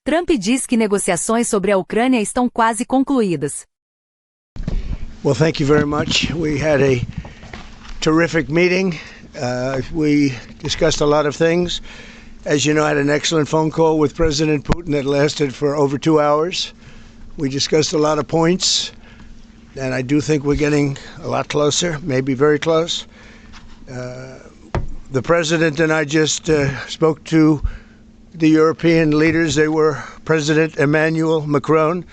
Trump diz que negociações sobre a Ucrânia estão quase concluídas. Well, thank you very much. We had a terrific meeting. We discussed a lot of things. As you know, I had an excellent phone call with President Putin that lasted for over 2 hours. We discussed a lot of points, and I do think we're getting a lot closer, maybe very close. The President and I just spoke to the European leaders. They were President Emmanuel Macron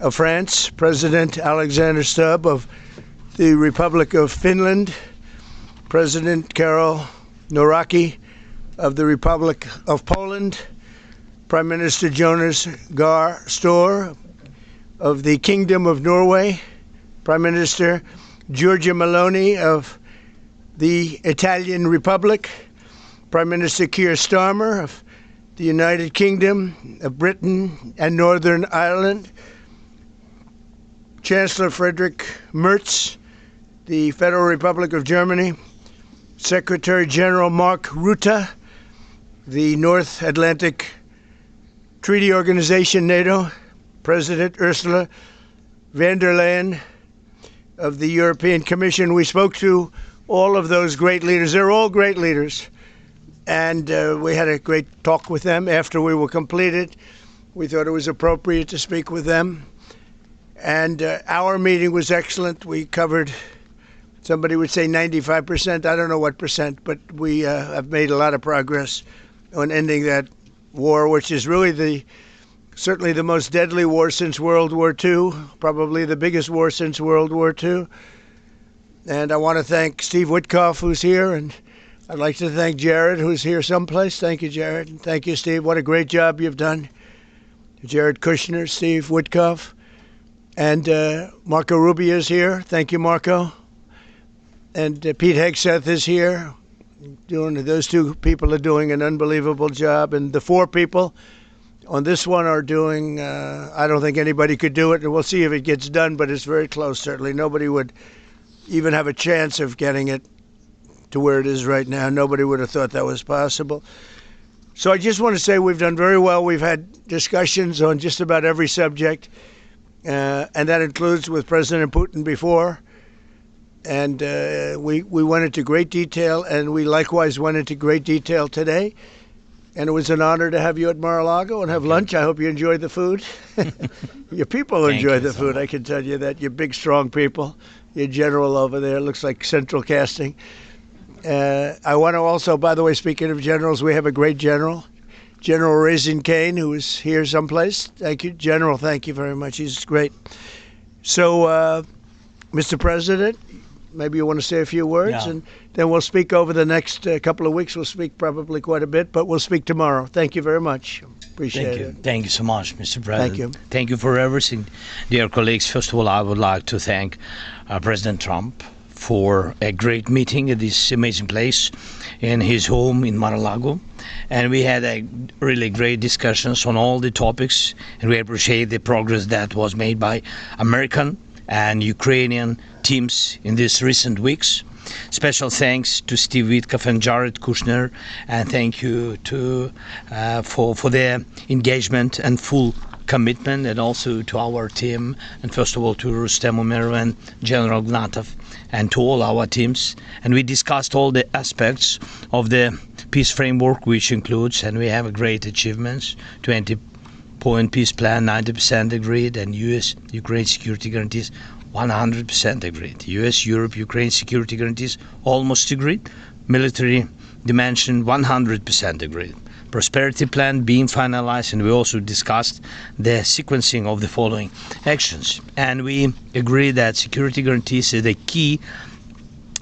of France, President Alexander Stubb of the Republic of Finland, President Karol Nawrocki of the Republic of Poland, Prime Minister Jonas Gahr Store of the Kingdom of Norway, Prime Minister Giorgia Meloni of the Italian Republic, Prime Minister Keir Starmer of the United Kingdom of Britain and Northern Ireland, Chancellor Friedrich Merz, the Federal Republic of Germany, Secretary General Mark Rutte, the North Atlantic Treaty Organization, NATO, President Ursula von der Leyen of the European Commission. We spoke to all of those great leaders. They're all great leaders. And we had a great talk with them after we were completed. We thought it was appropriate to speak with them. And our meeting was excellent. We covered, somebody would say 95%. I don't know what percent, but we have made a lot of progress on ending that war, which is really certainly the most deadly war since World War II, probably the biggest war since World War II. And I want to thank Steve Witkoff, who's here, and I'd like to thank Jared, who's here someplace. Thank you, Jared. And thank you, Steve. What a great job you've done. Jared Kushner, Steve Witkoff. And Marco Rubio is here. Thank you, Marco. And Pete Hegseth is here. Those two people are doing an unbelievable job. And the 4 people on this one are doing, I don't think anybody could do it. And we'll see if it gets done, but it's very close, certainly. Nobody would even have a chance of getting it to where it is right now. Nobody would have thought that was possible. So I just want to say we've done very well. We've had discussions on just about every subject. And that includes with President Putin before. And we went into great detail, and we likewise went into great detail today. And it was an honor to have you at Mar-a-Lago and have lunch. I hope you enjoyed the food. Your people enjoyed the food, I can tell you that. You're big, strong people. Your general over there looks like central casting. I want to also, by the way, speaking of generals, we have a great general. General Raisin Kane, who is here someplace. Thank you, General. Thank you very much. He's great. So, Mr. President, maybe you want to say a few words, and then we'll speak over the next couple of weeks. We'll speak probably quite a bit, but we'll speak tomorrow. Thank you very much. Appreciate it. Thank you so much, Mr. President. Thank you. Thank you for everything. Dear colleagues, first of all, I would like to thank President Trump for a great meeting at this amazing place in his home in Mar-a-Lago. And we had a really great discussions on all the topics, and we appreciate the progress that was made by American and Ukrainian teams in these recent weeks. Special thanks to Steve Witkoff and Jared Kushner, and thank you for their engagement and full commitment, and also to our team, and first of all to Rustem Umerov and General Gnatov, and to all our teams. And we discussed all the aspects of the peace framework, which includes, and we have great achievements, 20-point peace plan, 90% agreed, and US-Ukraine security guarantees 100% agreed. US-Europe-Ukraine security guarantees almost agreed. Military dimension 100% agreed. Prosperity plan being finalized, and we also discussed the sequencing of the following actions. And we agree that security guarantees is a key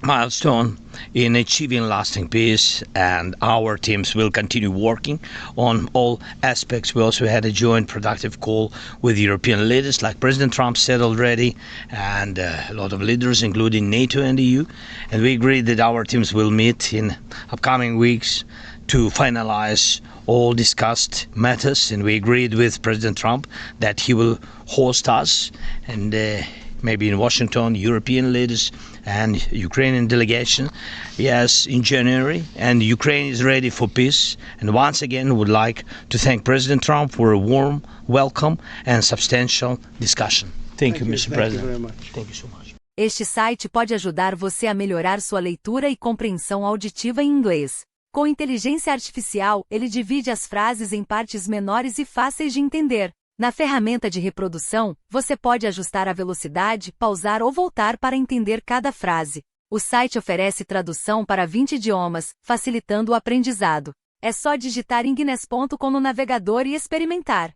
milestone in achieving lasting peace, and our teams will continue working on all aspects. We also had a joint productive call with European leaders, like President Trump said already, and a lot of leaders, including NATO and EU. And we agreed that our teams will meet in upcoming weeks to finalize all discussed matters. And we agreed with President Trump that he will host us and maybe in Washington, European leaders and Ukrainian delegation, yes, in January, and Ukraine is ready for peace. And once again, would like to thank President Trump for a warm welcome and substantial discussion. Thank you, Mr. President. Thank you very much. Thank you so much. Este site pode ajudar você a melhorar sua leitura e compreensão auditiva em inglês. Com inteligência artificial, ele divide as frases em partes menores e fáceis de entender. Na ferramenta de reprodução, você pode ajustar a velocidade, pausar ou voltar para entender cada frase. O site oferece tradução para 20 idiomas, facilitando o aprendizado. É só digitar inglés.com no navegador e experimentar.